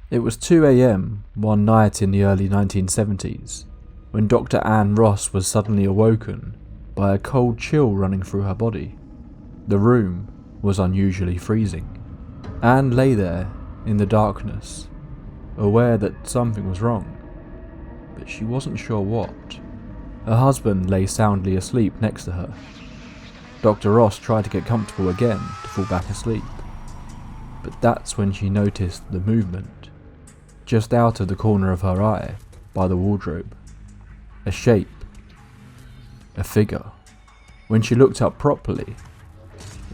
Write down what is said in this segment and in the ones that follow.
It was 2 a.m. one night in the early 1970s when Dr. Anne Ross was suddenly awoken by a cold chill running through her body. The room was unusually freezing. Anne lay there in the darkness, aware that something was wrong, but she wasn't sure what. Her husband lay soundly asleep next to her. Dr. Ross tried to get comfortable again to fall back asleep, but that's when she noticed the movement just out of the corner of her eye by the wardrobe. A shape, a figure. When she looked up properly,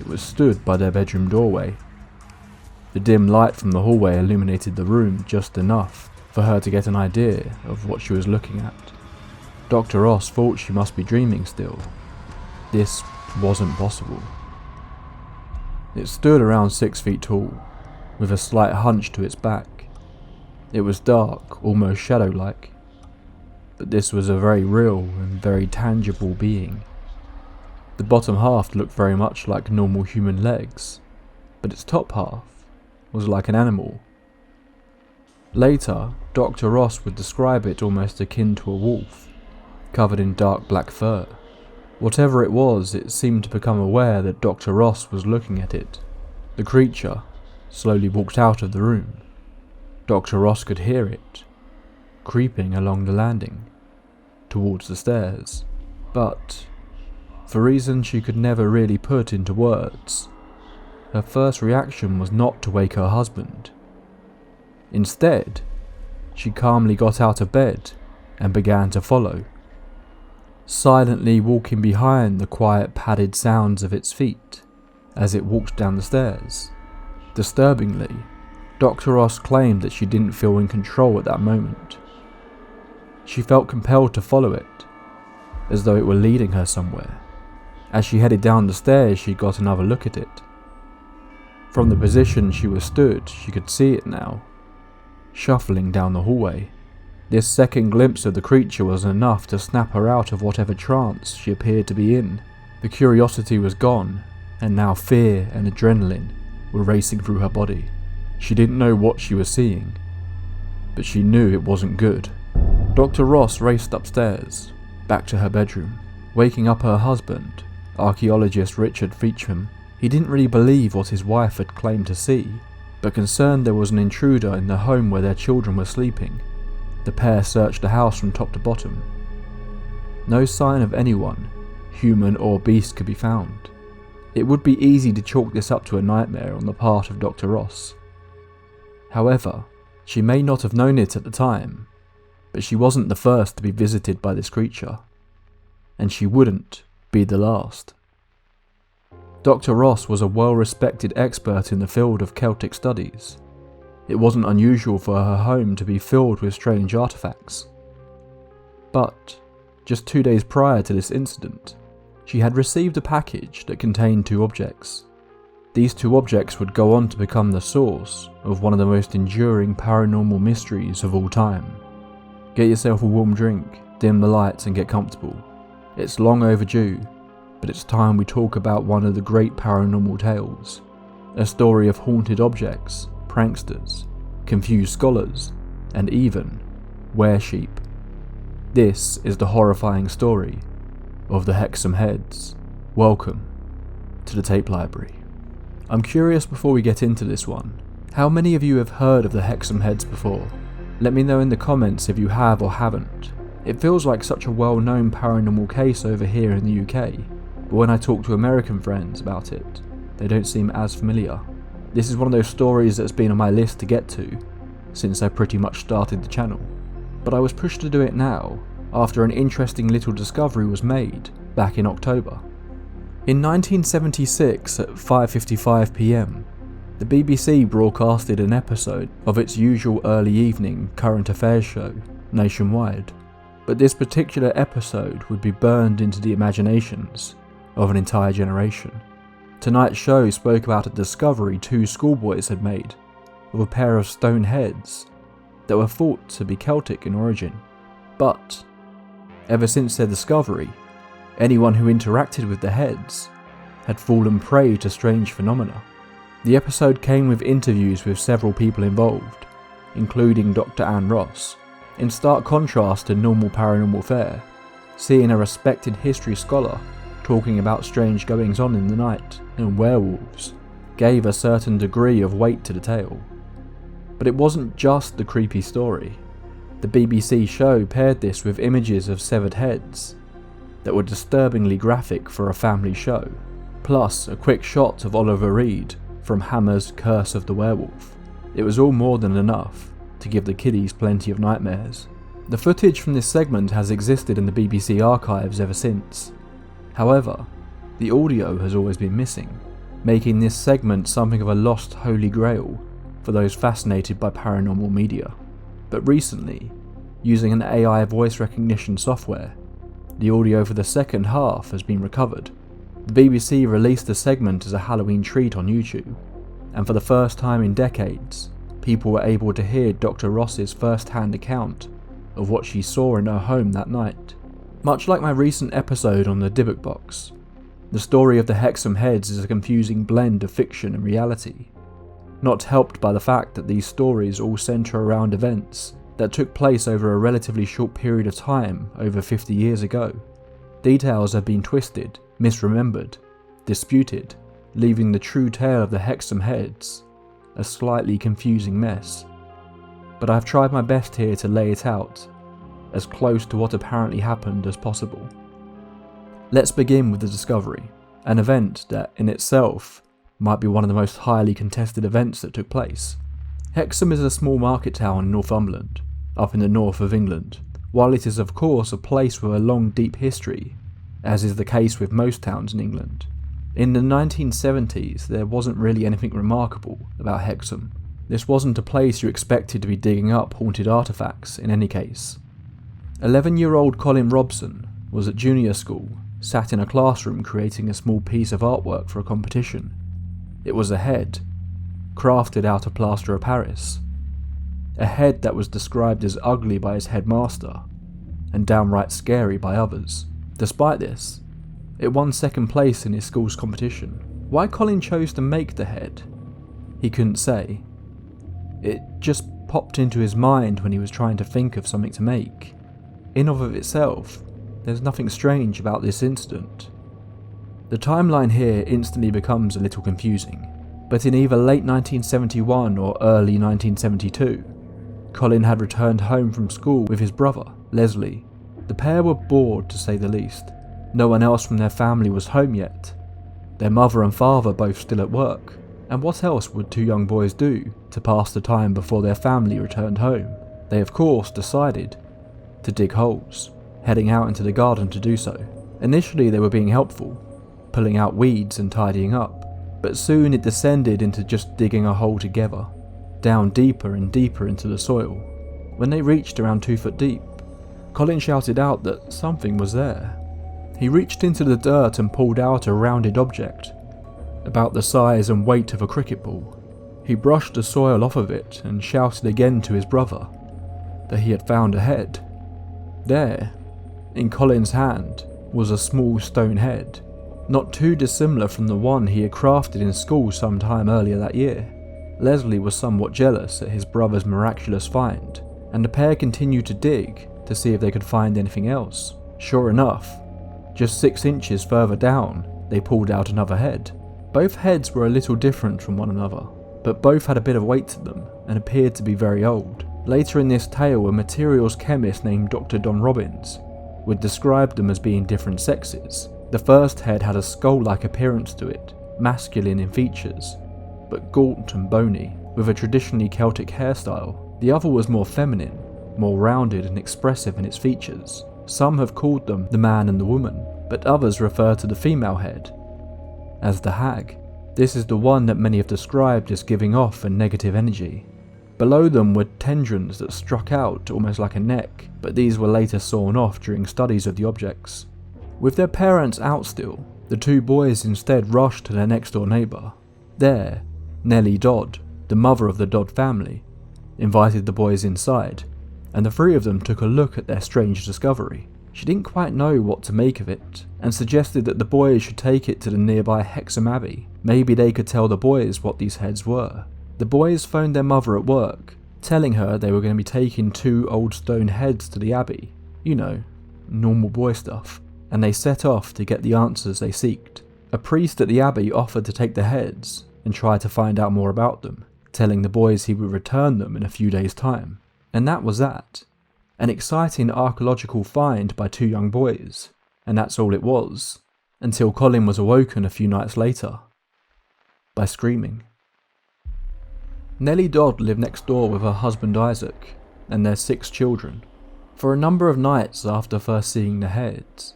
it was stood by their bedroom doorway. The dim light from the hallway illuminated the room just enough for her to get an idea of what she was looking at. Dr. Ross thought she must be dreaming still. This wasn't possible. It stood around 6 feet tall, with a slight hunch to its back. It was dark, almost shadow-like, but this was a very real and very tangible being. The bottom half looked very much like normal human legs, but its top half was like an animal. Later, Dr. Ross would describe it almost akin to a wolf, covered in dark black fur. Whatever it was, it seemed to become aware that Dr. Ross was looking at it. The creature slowly walked out of the room. Dr. Ross could hear it, creeping along the landing, towards the stairs, but, for reasons she could never really put into words, her first reaction was not to wake her husband. Instead, she calmly got out of bed and began to follow, silently walking behind the quiet padded sounds of its feet as it walked down the stairs. Disturbingly, Dr. Ross claimed that she didn't feel in control at that moment. She felt compelled to follow it, as though it were leading her somewhere. As she headed down the stairs, she got another look at it. From the position she was stood, she could see it now, shuffling down the hallway. This second glimpse of the creature was enough to snap her out of whatever trance she appeared to be in. The curiosity was gone, and now fear and adrenaline were racing through her body. She didn't know what she was seeing, but she knew it wasn't good. Dr. Ross raced upstairs, back to her bedroom, waking up her husband, archaeologist Richard Feacham. He didn't really believe what his wife had claimed to see, but concerned there was an intruder in the home where their children were sleeping. The pair searched the house from top to bottom. No sign of anyone, human or beast, could be found. It would be easy to chalk this up to a nightmare on the part of Dr. Ross. However, she may not have known it at the time, but she wasn't the first to be visited by this creature, and she wouldn't be the last. Dr. Ross was a well-respected expert in the field of Celtic studies. It wasn't unusual for her home to be filled with strange artifacts. But, just 2 days prior to this incident, she had received a package that contained 2 objects. These 2 objects would go on to become the source of one of the most enduring paranormal mysteries of all time. Get yourself a warm drink, dim the lights and get comfortable. It's long overdue, but it's time we talk about one of the great paranormal tales. A story of haunted objects, pranksters, confused scholars, and even were-sheep. This is the horrifying story of the Hexham Heads. Welcome to the tape library. I'm curious before we get into this one, how many of you have heard of the Hexham Heads before? Let me know in the comments if you have or haven't. It feels like such a well-known paranormal case over here in the UK, but when I talk to American friends about it, they don't seem as familiar. This is one of those stories that's been on my list to get to since I pretty much started the channel, but I was pushed to do it now after an interesting little discovery was made back in October. In 1976 at 5:55 PM, the BBC broadcasted an episode of its usual early evening current affairs show nationwide, but this particular episode would be burned into the imaginations of an entire generation. Tonight's show spoke about a discovery 2 schoolboys had made of a pair of stone heads that were thought to be Celtic in origin, but ever since their discovery, anyone who interacted with the heads had fallen prey to strange phenomena. The episode came with interviews with several people involved, including Dr. Anne Ross, in stark contrast to normal paranormal fare. Seeing a respected history scholar talking about strange goings on in the night and werewolves gave a certain degree of weight to the tale. But it wasn't just the creepy story. The BBC show paired this with images of severed heads that were disturbingly graphic for a family show, plus a quick shot of Oliver Reed from Hammer's Curse of the Werewolf. It was all more than enough to give the kiddies plenty of nightmares. The footage from this segment has existed in the BBC archives ever since. However, the audio has always been missing, making this segment something of a lost holy grail for those fascinated by paranormal media. But recently, using an AI voice recognition software, the audio for the second half has been recovered. The BBC released the segment as a Halloween treat on YouTube, and for the first time in decades, people were able to hear Dr. Ross's first-hand account of what she saw in her home that night. Much like my recent episode on the Dybbuk box, the story of the Hexham Heads is a confusing blend of fiction and reality, not helped by the fact that these stories all centre around events that took place over a relatively short period of time over 50 years ago. Details have been twisted, misremembered, disputed, leaving the true tale of the Hexham Heads a slightly confusing mess. But I've tried my best here to lay it out as close to what apparently happened as possible. Let's begin with the discovery, an event that in itself might be one of the most highly contested events that took place. Hexham is a small market town in Northumberland, up in the north of England. While it is of course a place with a long deep history, as is the case with most towns in England, in the 1970s there wasn't really anything remarkable about Hexham. This wasn't a place you expected to be digging up haunted artefacts in any case. 11-year-old Colin Robson was at junior school, sat in a classroom creating a small piece of artwork for a competition. It was a head, crafted out of plaster of Paris. A head that was described as ugly by his headmaster, and downright scary by others. Despite this, it won second place in his school's competition. Why Colin chose to make the head, he couldn't say. It just popped into his mind when he was trying to think of something to make. In of itself, there's nothing strange about this incident. The timeline here instantly becomes a little confusing, but in either late 1971 or early 1972, Colin had returned home from school with his brother, Leslie. The pair were bored to say the least. No one else from their family was home yet. Their mother and father both still at work, and what else would two young boys do to pass the time before their family returned home? They of course decided to dig holes, heading out into the garden to do so. Initially they were being helpful, pulling out weeds and tidying up, but soon it descended into just digging a hole together, down deeper and deeper into the soil. When they reached around 2 foot deep, Colin shouted out that something was there. He reached into the dirt and pulled out a rounded object, about the size and weight of a cricket ball. He brushed the soil off of it and shouted again to his brother that he had found a head. There, in Colin's hand, was a small stone head, not too dissimilar from the one he had crafted in school some time earlier that year. Leslie was somewhat jealous at his brother's miraculous find, and the pair continued to dig to see if they could find anything else. Sure enough, just 6 inches further down, they pulled out another head. Both heads were a little different from one another, but both had a bit of weight to them and appeared to be very old. Later in this tale, a materials chemist named Dr. Don Robbins would describe them as being different sexes. The first head had a skull-like appearance to it, masculine in features, but gaunt and bony, with a traditionally Celtic hairstyle. The other was more feminine, more rounded and expressive in its features. Some have called them the man and the woman, but others refer to the female head as the hag. This is the one that many have described as giving off a negative energy. Below them were tendrils that struck out almost like a neck, but these were later sawn off during studies of the objects. With their parents out still, the two boys instead rushed to their next door neighbour. There, Nellie Dodd, the mother of the Dodd family, invited the boys inside, and the three of them took a look at their strange discovery. She didn't quite know what to make of it, and suggested that the boys should take it to the nearby Hexham Abbey. Maybe they could tell the boys what these heads were. The boys phoned their mother at work telling her they were going to be taking 2 old stone heads to the abbey. You know, normal boy stuff. And they set off to get the answers they seeked. A priest at the abbey offered to take the heads and try to find out more about them, telling the boys he would return them in a few days' time. And that was that. An exciting archaeological find by 2 young boys. And that's all it was, until Colin was awoken a few nights later by screaming. Nellie Dodd lived next door with her husband Isaac and their 6 children. For a number of nights after first seeing the heads,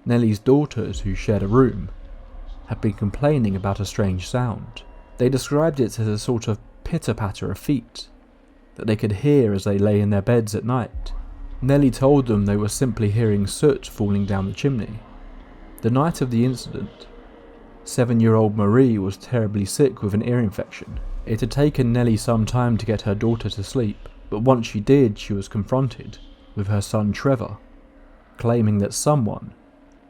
Nellie's daughters, who shared a room, had been complaining about a strange sound. They described it as a sort of pitter-patter of feet that they could hear as they lay in their beds at night. Nellie told them they were simply hearing soot falling down the chimney. The night of the incident, 7-year-old Marie was terribly sick with an ear infection. It had taken Nellie some time to get her daughter to sleep, but once she did, she was confronted with her son Trevor, claiming that someone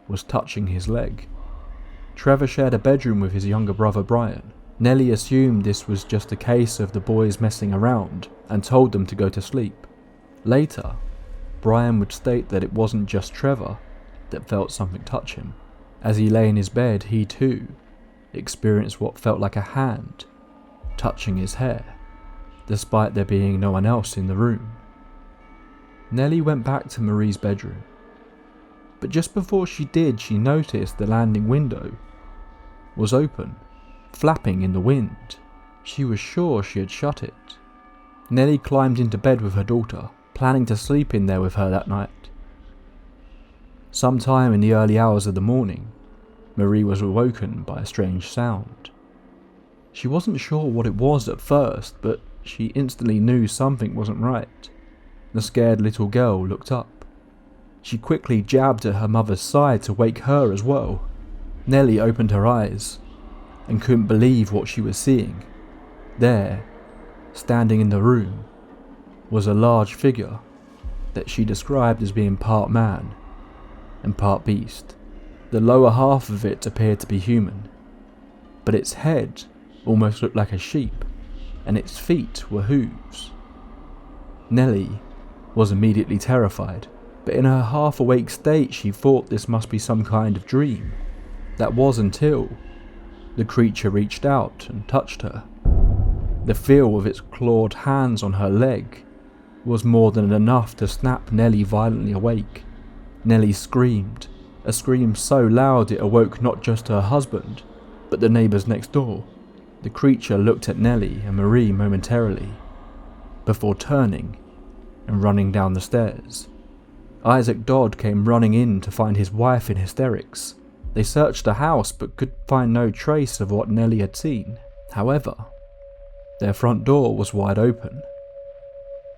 was touching his leg. Trevor shared a bedroom with his younger brother Brian. Nellie assumed this was just a case of the boys messing around and told them to go to sleep. Later, Brian would state that it wasn't just Trevor that felt something touch him. As he lay in his bed, he too experienced what felt like a hand touching his hair, despite there being no one else in the room. Nellie went back to Marie's bedroom, but just before she did, she noticed the landing window was open, flapping in the wind. She was sure she had shut it. Nellie climbed into bed with her daughter, planning to sleep in there with her that night. Sometime in the early hours of the morning, Marie was awoken by a strange sound. She wasn't sure what it was at first, but she instantly knew something wasn't right. The scared little girl looked up. She quickly jabbed at her mother's side to wake her as well. Nellie opened her eyes and couldn't believe what she was seeing. There, standing in the room, was a large figure that she described as being part man and part beast. The lower half of it appeared to be human, but its head almost looked like a sheep, and its feet were hooves. Nellie was immediately terrified, but in her half-awake state she thought this must be some kind of dream. That was until the creature reached out and touched her. The feel of its clawed hands on her leg was more than enough to snap Nellie violently awake. Nellie screamed, a scream so loud it awoke not just her husband, but the neighbours next door. The creature looked at Nellie and Marie momentarily, before turning and running down the stairs. Isaac Dodd came running in to find his wife in hysterics. They searched the house but could find no trace of what Nellie had seen. However, their front door was wide open,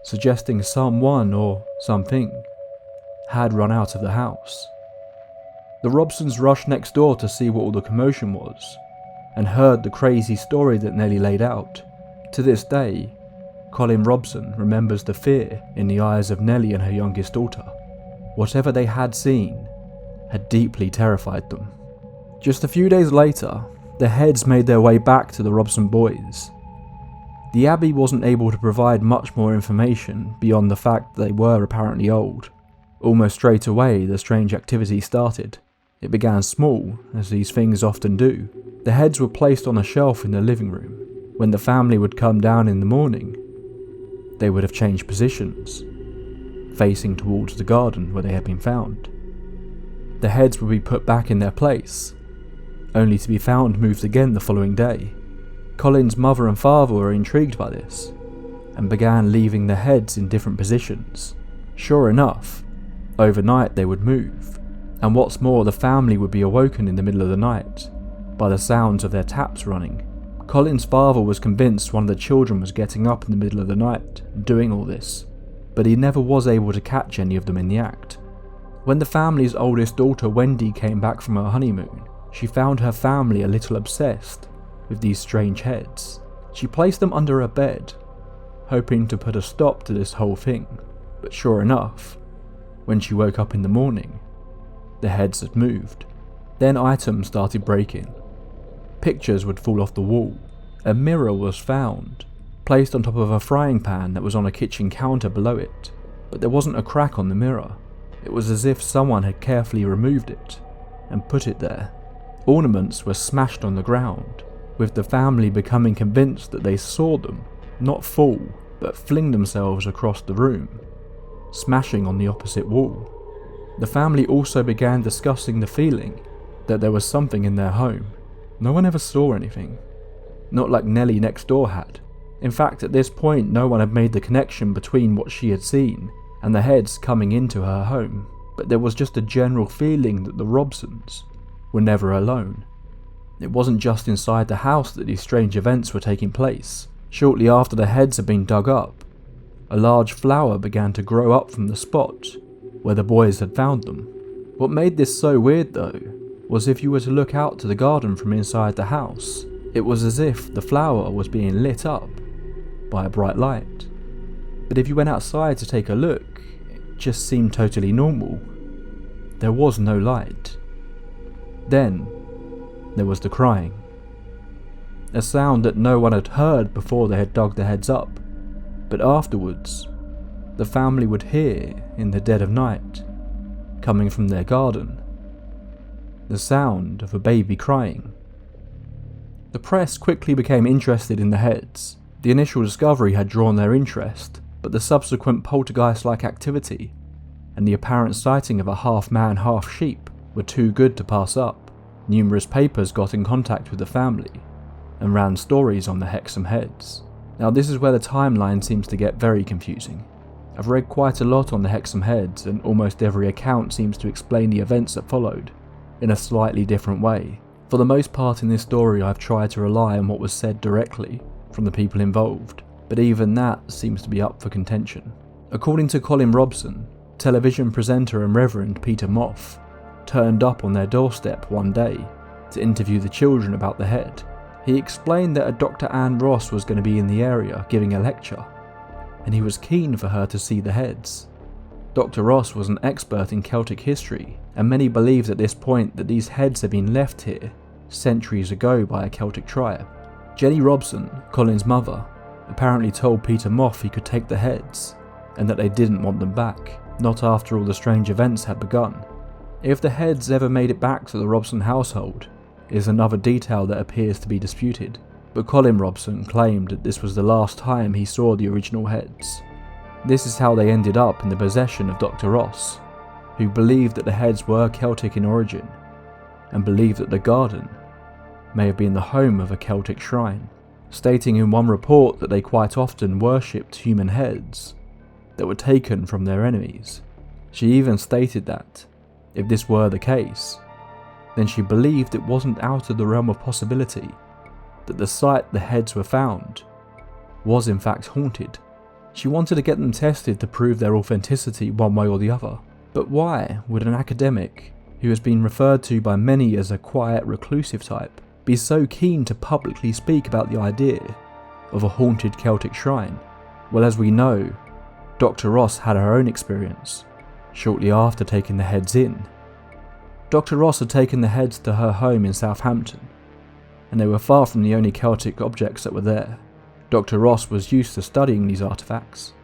suggesting someone or something had run out of the house. The Robsons rushed next door to see what all the commotion was, and heard the crazy story that Nellie laid out. To this day, Colin Robson remembers the fear in the eyes of Nellie and her youngest daughter. Whatever they had seen had deeply terrified them. Just a few days later, the Heads made their way back to the Robson boys. The Abbey wasn't able to provide much more information beyond the fact that they were apparently old. Almost straight away, the strange activity started. It began small, as these things often do. The Heads were placed on a shelf in the living room. When the family would come down in the morning, they would have changed positions, facing towards the garden where they had been found. The Heads would be put back in their place, only to be found moved again the following day. Colin's mother and father were intrigued by this, and began leaving the Heads in different positions. Sure enough, overnight they would move, and what's more, the family would be awoken in the middle of the night by the sounds of their taps running. Colin's father was convinced one of the children was getting up in the middle of the night and doing all this, but he never was able to catch any of them in the act. When the family's oldest daughter Wendy came back from her honeymoon, she found her family a little obsessed with these strange Heads. She placed them under her bed, hoping to put a stop to this whole thing, but sure enough, when she woke up in the morning, the Heads had moved. Then items started breaking. Pictures would fall off the wall. A mirror was found, placed on top of a frying pan that was on a kitchen counter below it, but there wasn't a crack on the mirror. It was as if someone had carefully removed it and put it there. Ornaments were smashed on the ground, with the family becoming convinced that they saw them not fall, but fling themselves across the room, smashing on the opposite wall. The family also began discussing the feeling that there was something in their home. No one ever saw anything, not like Nellie next door had. In fact, at this point, no one had made the connection between what she had seen and the Heads coming into her home, but there was just a general feeling that the Robsons were never alone. It wasn't just inside the house that these strange events were taking place. Shortly after the Heads had been dug up, a large flower began to grow up from the spot where the boys had found them. What made this so weird though, was if you were to look out to the garden from inside the house, it was as if the flower was being lit up by a bright light. But if you went outside to take a look, it just seemed totally normal. There was no light. Then, there was the crying. A sound that no one had heard before they had dug the Heads up, but afterwards, the family would hear in the dead of night, coming from their garden, the sound of a baby crying. The press quickly became interested in the Heads. The initial discovery had drawn their interest, but the subsequent poltergeist-like activity and the apparent sighting of a half-man, half-sheep were too good to pass up. Numerous papers got in contact with the family and ran stories on the Hexham Heads. Now this is where the timeline seems to get very confusing. I've read quite a lot on the Hexham Heads, and almost every account seems to explain the events that followed in a slightly different way. For the most part in this story, I've tried to rely on what was said directly from the people involved, but even that seems to be up for contention. According to Colin Robson, television presenter and Reverend Peter Moff turned up on their doorstep one day to interview the children about the Head. He explained that a Dr. Anne Ross was going to be in the area giving a lecture, and he was keen for her to see the Heads. Dr. Ross was an expert in Celtic history, and many believed at this point that these Heads had been left here centuries ago by a Celtic tribe. Jenny Robson, Colin's mother, apparently told Peter Moff he could take the Heads, and that they didn't want them back, not after all the strange events had begun. If the Heads ever made it back to the Robson household is another detail that appears to be disputed, but Colin Robson claimed that this was the last time he saw the original Heads. This is how they ended up in the possession of Dr. Ross, who believed that the Heads were Celtic in origin, and believed that the garden may have been the home of a Celtic shrine, stating in one report that they quite often worshipped human heads that were taken from their enemies. She even stated that, if this were the case, then she believed it wasn't out of the realm of possibility that the site the Heads were found was in fact haunted. She wanted to get them tested to prove their authenticity one way or the other. But why would an academic, who has been referred to by many as a quiet, reclusive type, be so keen to publicly speak about the idea of a haunted Celtic shrine? Well, as we know, Dr. Ross had her own experience shortly after taking the Heads in. Dr. Ross had taken the Heads to her home in Southampton, and they were far from the only Celtic objects that were there. Dr. Ross was used to studying these artifacts,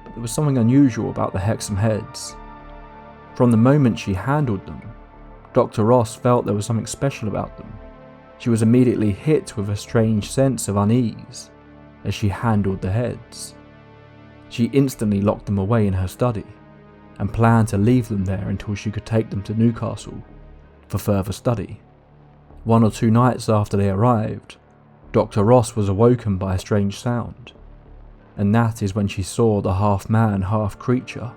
but there was something unusual about the Hexham Heads. From the moment she handled them, Dr. Ross felt there was something special about them. She was immediately hit with a strange sense of unease as she handled the Heads. She instantly locked them away in her study and planned to leave them there until she could take them to Newcastle for further study. 1 or 2 nights after they arrived, Dr. Ross was awoken by a strange sound, and that is when she saw the half-man, half-creature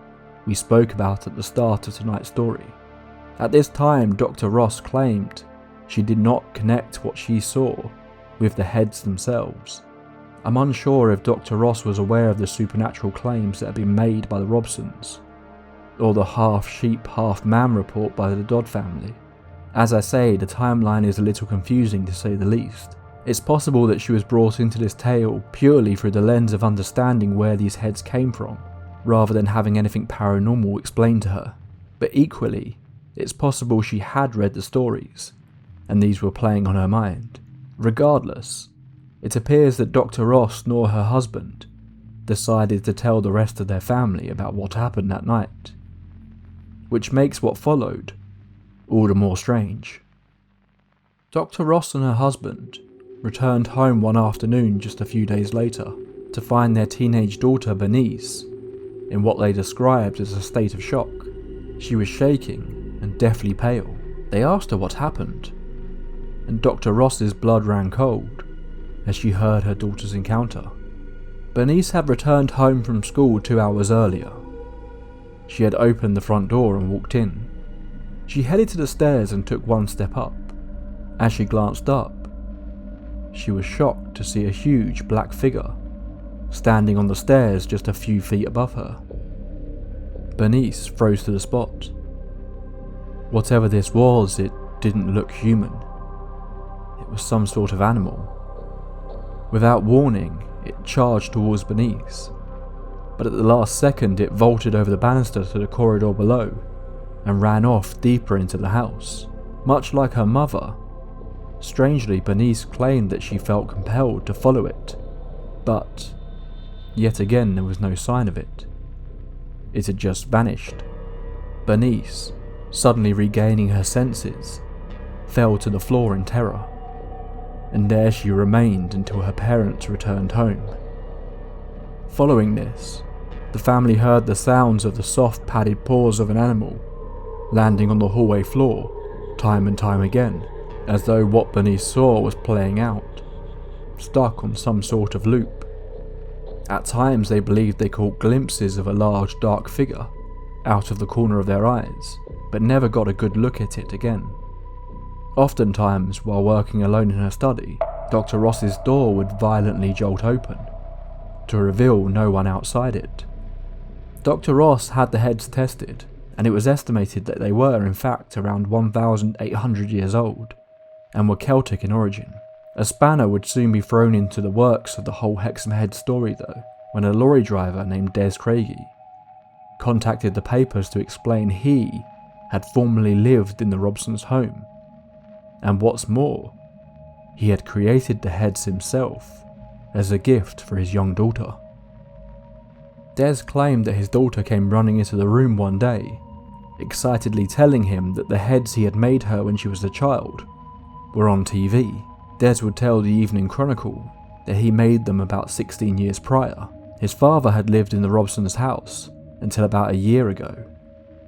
we spoke about at the start of tonight's story. At this time, Dr. Ross claimed she did not connect what she saw with the Heads themselves. I'm unsure if Dr. Ross was aware of the supernatural claims that had been made by the Robsons, or the half-sheep, half-man report by the Dodd family. As I say, the timeline is a little confusing to say the least. It's possible that she was brought into this tale purely through the lens of understanding where these Heads came from, rather than having anything paranormal explained to her. But equally, it's possible she had read the stories, and these were playing on her mind. Regardless, It appears that Dr. Ross nor her husband decided to tell the rest of their family about what happened that night, which makes what followed all the more strange. Dr. Ross and her husband returned home one afternoon just a few days later to find their teenage daughter Bernice in what they described as a state of shock. She was shaking and deathly pale. They asked her what happened, and Dr. Ross's blood ran cold as she heard her daughter's encounter. Bernice had returned home from school 2 hours earlier. She had opened the front door and walked in. She headed to the stairs and took one step up. As she glanced up, she was shocked to see a huge black figure standing on the stairs just a few feet above her. Bernice froze to the spot. Whatever this was, it didn't look human. It was some sort of animal. Without warning, it charged towards Bernice, but at the last second it vaulted over the banister to the corridor below and ran off deeper into the house. Much like her mother, strangely Bernice claimed that she felt compelled to follow it, but yet again there was no sign of it. It had just vanished. Bernice, suddenly regaining her senses, fell to the floor in terror, and there she remained until her parents returned home. Following this, the family heard the sounds of the soft padded paws of an animal landing on the hallway floor time and time again, as though what Bernice saw was playing out, stuck on some sort of loop. At times they believed they caught glimpses of a large dark figure out of the corner of their eyes, but never got a good look at it again. Oftentimes, while working alone in her study, Dr. Ross's door would violently jolt open to reveal no one outside it. Dr. Ross had the heads tested, and it was estimated that they were in fact around 1,800 years old, and were Celtic in origin. A spanner would soon be thrown into the works of the whole Hexham Heads story though, when a lorry driver named Des Craigie contacted the papers to explain he had formerly lived in the Robsons' home, and what's more, he had created the heads himself as a gift for his young daughter. Des claimed that his daughter came running into the room one day, excitedly telling him that the heads he had made her when she was a child were on TV. Des would tell the Evening Chronicle that he made them about 16 years prior. His father had lived in the Robsons' house until about a year ago,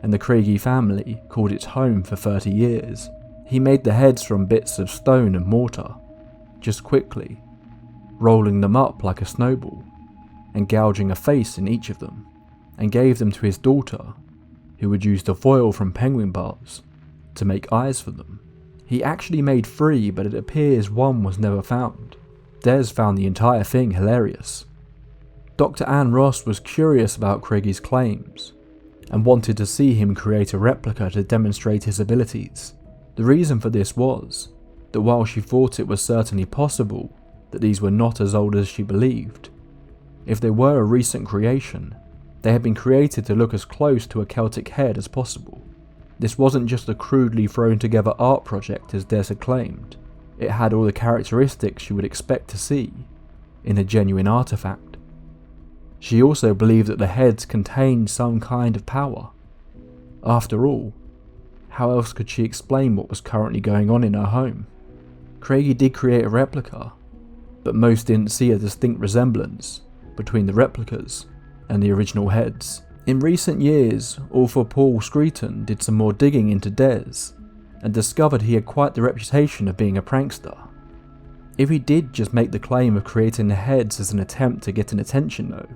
and the Craigie family called it home for 30 years. He made the heads from bits of stone and mortar, just quickly, rolling them up like a snowball, and gouging a face in each of them, and gave them to his daughter, who would use the foil from penguin bars to make eyes for them. He actually made 3, but it appears one was never found. Des found the entire thing hilarious. Dr. Anne Ross was curious about Craigie's claims, and wanted to see him create a replica to demonstrate his abilities. The reason for this was that while she thought it was certainly possible that these were not as old as she believed, if they were a recent creation, they had been created to look as close to a Celtic head as possible. This wasn't just a crudely thrown together art project as Des had claimed. It had all the characteristics you would expect to see in a genuine artifact. She also believed that the heads contained some kind of power. After all, how else could she explain what was currently going on in her home? Craigie did create a replica, but most didn't see a distinct resemblance between the replicas and the original heads. In recent years, author Paul Screeton did some more digging into Des and discovered he had quite the reputation of being a prankster. If he did just make the claim of creating the heads as an attempt to get an attention though,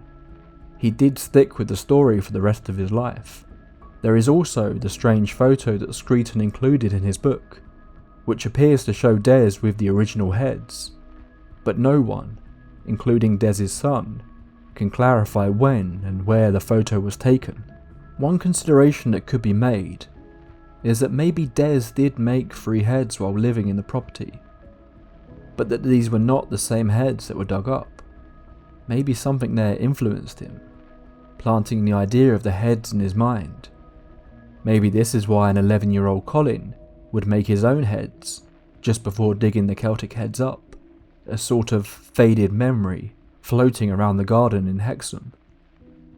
he did stick with the story for the rest of his life. There is also the strange photo that Screeton included in his book, which appears to show Des with the original heads, but no one, including Des's son, can clarify when and where the photo was taken. One consideration that could be made is that maybe Des did make 3 heads while living in the property, but that these were not the same heads that were dug up. Maybe something there influenced him, planting the idea of the heads in his mind. Maybe this is why an 11-year-old Colin would make his own heads just before digging the Celtic heads up. a sort of faded memory floating around the garden in Hexham,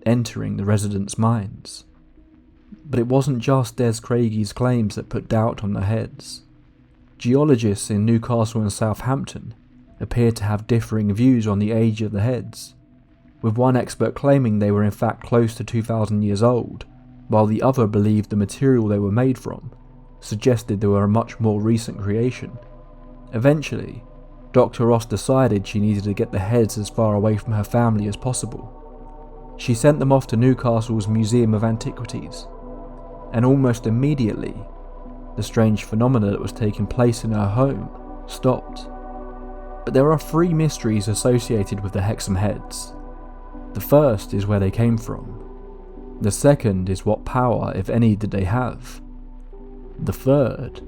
entering the residents' minds. But it wasn't just Des Craigy's claims that put doubt on the heads. Geologists in Newcastle and Southampton appeared to have differing views on the age of the heads, with one expert claiming they were in fact close to 2,000 years old, while the other believed the material they were made from suggested they were a much more recent creation. Eventually, Dr. Ross decided she needed to get the heads as far away from her family as possible. She sent them off to Newcastle's Museum of Antiquities, and almost immediately, the strange phenomena that was taking place in her home stopped. But there are three mysteries associated with the Hexham Heads. The first is where they came from. The second is what power, if any, did they have. The third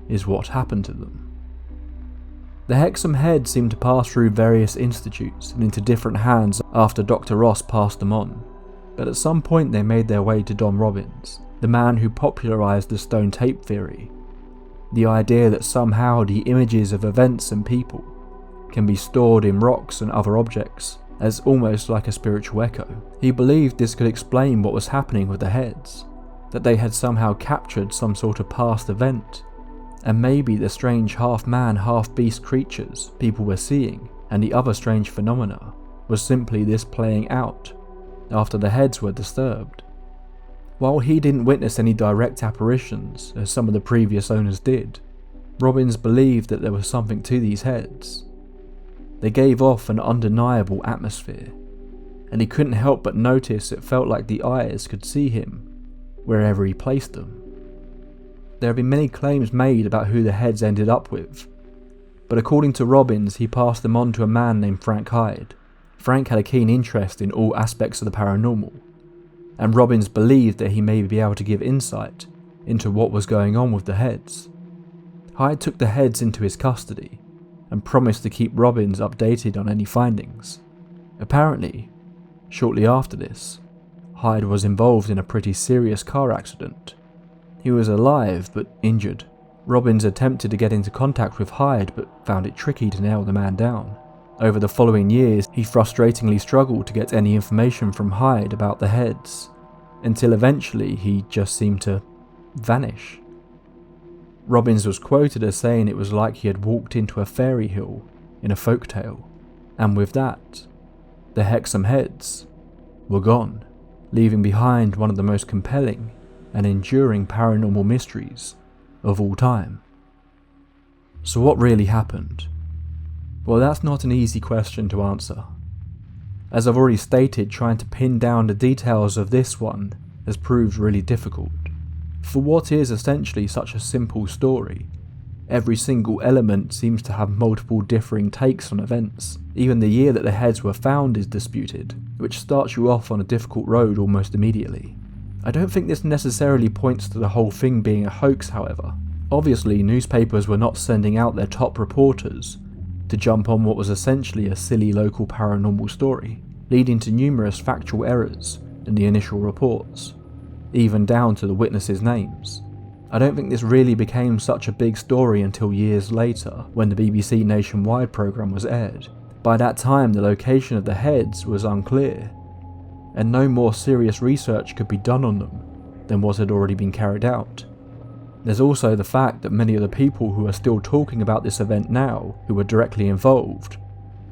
is what happened to them. The Hexham Heads seemed to pass through various institutes and into different hands after Dr. Ross passed them on, but at some point they made their way to Don Robbins, the man who popularised the stone tape theory. The idea that somehow the images of events and people can be stored in rocks and other objects as almost like a spiritual echo. He believed this could explain what was happening with the heads, that they had somehow captured some sort of past event, and maybe the strange half-man, half-beast creatures people were seeing and the other strange phenomena was simply this playing out after the heads were disturbed. While he didn't witness any direct apparitions, as some of the previous owners did, Robbins believed that there was something to these heads. They gave off an undeniable atmosphere, and he couldn't help but notice it felt like the eyes could see him wherever he placed them. There have been many claims made about who the heads ended up with, but according to Robbins, he passed them on to a man named Frank Hyde. Frank had a keen interest in all aspects of the paranormal, and Robbins believed that he may be able to give insight into what was going on with the heads. Hyde took the heads into his custody and promised to keep Robbins updated on any findings. Apparently, shortly after this, Hyde was involved in a pretty serious car accident. He was alive but injured. Robbins attempted to get into contact with Hyde but found it tricky to nail the man down. Over the following years, he frustratingly struggled to get any information from Hyde about the heads, until eventually he just seemed to vanish. Robbins was quoted as saying it was like he had walked into a fairy hill in a folktale, and with that, the Hexham Heads were gone, leaving behind one of the most compelling and enduring paranormal mysteries of all time. So what really happened? Well, that's not an easy question to answer. As I've already stated, trying to pin down the details of this one has proved really difficult. For what is essentially such a simple story, every single element seems to have multiple differing takes on events. Even the year that the heads were found is disputed, which starts you off on a difficult road almost immediately. I don't think this necessarily points to the whole thing being a hoax, however. Obviously, newspapers were not sending out their top reporters to jump on what was essentially a silly local paranormal story, leading to numerous factual errors in the initial reports, even down to the witnesses' names. I don't think this really became such a big story until years later, when the BBC Nationwide programme was aired. By that time, the location of the heads was unclear, and no more serious research could be done on them than what had already been carried out. There's also the fact that many of the people who are still talking about this event now, who were directly involved,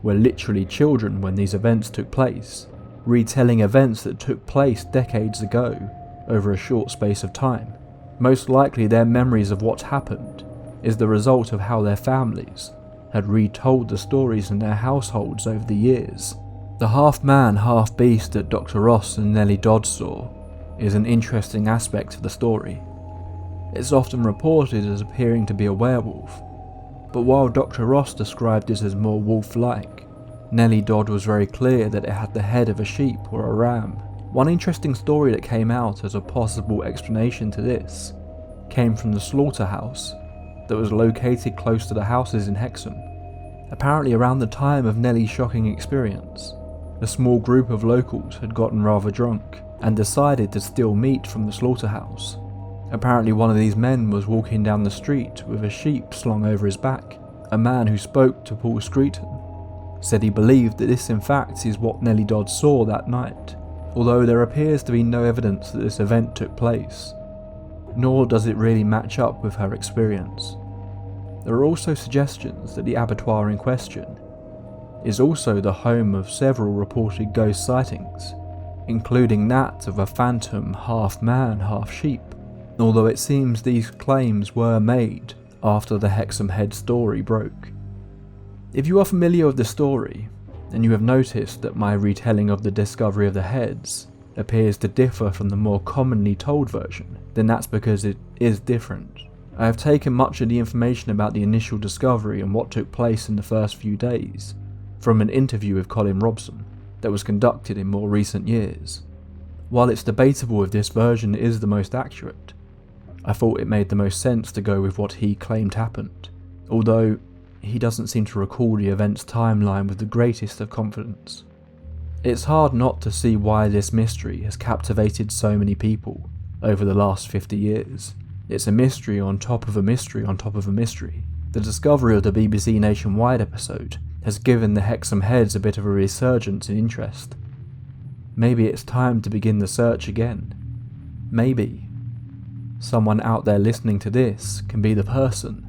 were literally children when these events took place, retelling events that took place decades ago over a short space of time. Most likely their memories of what happened is the result of how their families had retold the stories in their households over the years. The half-man, half-beast that Dr. Ross and Nellie Dodd saw is an interesting aspect of the story. It's often reported as appearing to be a werewolf, but while Dr. Ross described it as more wolf-like, Nellie Dodd was very clear that it had the head of a sheep or a ram. One interesting story that came out as a possible explanation to this came from the slaughterhouse that was located close to the houses in Hexham. Apparently around the time of Nellie's shocking experience, a small group of locals had gotten rather drunk and decided to steal meat from the slaughterhouse. Apparently one of these men was walking down the street with a sheep slung over his back. a man who spoke to Paul Screeton, said he believed that this in fact is what Nellie Dodd saw that night, although there appears to be no evidence that this event took place, nor does it really match up with her experience. There are also suggestions that the abattoir in question is also the home of several reported ghost sightings, including that of a phantom half-man, half-sheep, although it seems these claims were made after the Hexham Heads story broke. If you are familiar with the story, and you have noticed that my retelling of the discovery of the heads appears to differ from the more commonly told version, then that's because it is different. I have taken much of the information about the initial discovery and what took place in the first few days from an interview with Colin Robson that was conducted in more recent years. While it's debatable if this version is the most accurate, I thought it made the most sense to go with what he claimed happened, although he doesn't seem to recall the event's timeline with the greatest of confidence. It's hard not to see why this mystery has captivated so many people over the last 50 years. It's a mystery on top of a mystery on top of a mystery. The discovery of the BBC Nationwide episode has given the Hexham Heads a bit of a resurgence in interest. Maybe it's time to begin the search again. Maybe someone out there listening to this can be the person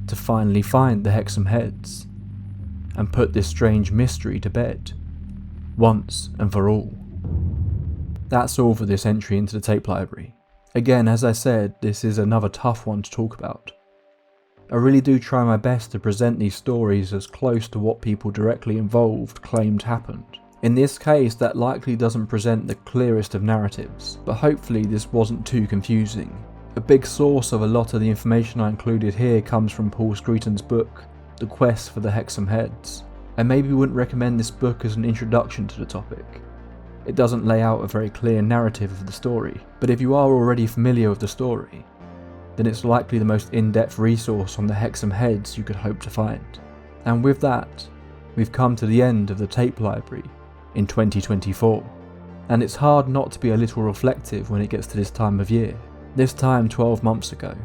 to finally find the Hexham Heads and put this strange mystery to bed, once and for all. That's all for this entry into the tape library. Again, as I said, this is another tough one to talk about. I really do try my best to present these stories as close to what people directly involved claimed happened. In this case, that likely doesn't present the clearest of narratives, but hopefully this wasn't too confusing. A big source of a lot of the information I included here comes from Paul Screeton's book, The Quest for the Hexham Heads. I maybe wouldn't recommend this book as an introduction to the topic. It doesn't lay out a very clear narrative of the story, but if you are already familiar with the story, then it's likely the most in-depth resource on the Hexham Heads you could hope to find. And with that, we've come to the end of the tape library in 2024. And it's hard not to be a little reflective when it gets to this time of year. This time 12 months ago,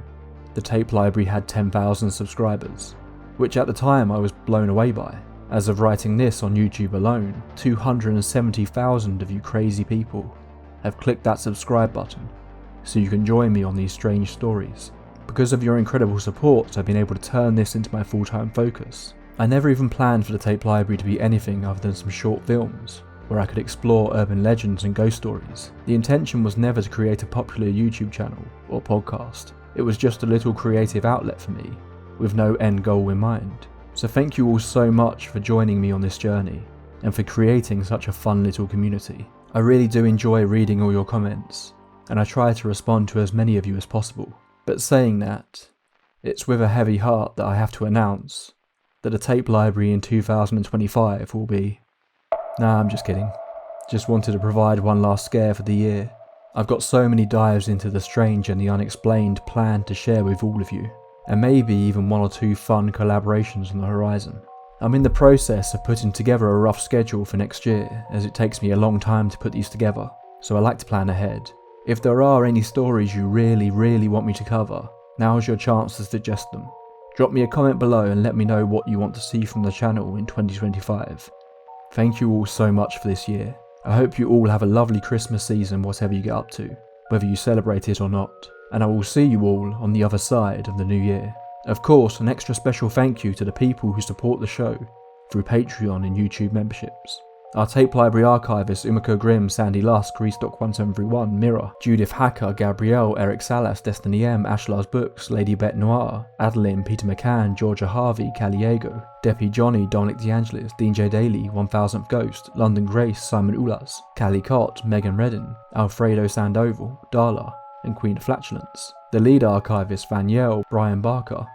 the tape library had 10,000 subscribers, which at the time I was blown away by. As of writing this on YouTube alone, 270,000 of you crazy people have clicked that subscribe button so you can join me on these strange stories. Because of your incredible support, I've been able to turn this into my full-time focus. I never even planned for the tape library to be anything other than some short films where I could explore urban legends and ghost stories. The intention was never to create a popular YouTube channel or podcast. It was just a little creative outlet for me, with no end goal in mind. So thank you all so much for joining me on this journey, and for creating such a fun little community. I really do enjoy reading all your comments, and I try to respond to as many of you as possible. But saying that, it's with a heavy heart that I have to announce that the tape library in 2025 will be... Nah, I'm just kidding. Just wanted to provide one last scare for the year. I've got so many dives into the strange and the unexplained planned to share with all of you, and maybe even one or two fun collaborations on the horizon. I'm in the process of putting together a rough schedule for next year, as it takes me a long time to put these together, so I like to plan ahead. If there are any stories you really want me to cover, now's your chance to suggest them. Drop me a comment below and let me know what you want to see from the channel in 2025. Thank you all so much for this year. I hope you all have a lovely Christmas season whatever you get up to, whether you celebrate it or not, and I will see you all on the other side of the new year. Of course, an extra special thank you to the people who support the show through Patreon and YouTube memberships. Our tape library archivists Umiko Grimm, Sandy Lusk, Reestock1731, Mirror, Judith Hacker, Gabrielle, Eric Salas, Destiny M, Ashlars Books, Lady Bet Noir, Adeline, Peter McCann, Georgia Harvey, Caliego, Deppy Johnny, Dominic DeAngelis, Dean J. Daly, 1000th Ghost, London Grace, Simon Ulas, Callie Cott, Megan Redden, Alfredo Sandoval, Darla, and Queen of Flatulence. The lead archivist Vaniel, Brian Barker,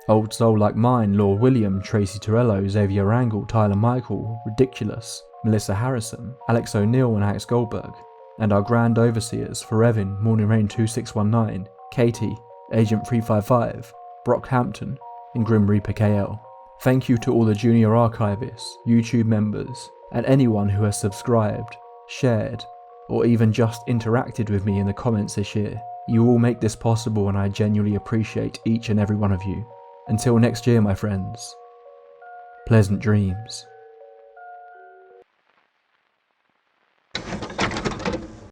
Old Soul Like Mine, Lord William, Tracy Torello, Xavier Angle, Tyler Michael, Ridiculous, Melissa Harrison, Alex O'Neill and Alex Goldberg, and our grand overseers Forevin, Morning Rain 2619, Katie, Agent 355, Brock Hampton, and Grim Reaper KL. Thank you to all the junior archivists, YouTube members, and anyone who has subscribed, shared, or even just interacted with me in the comments this year. You all make this possible and I genuinely appreciate each and every one of you. Until next year, my friends, pleasant dreams.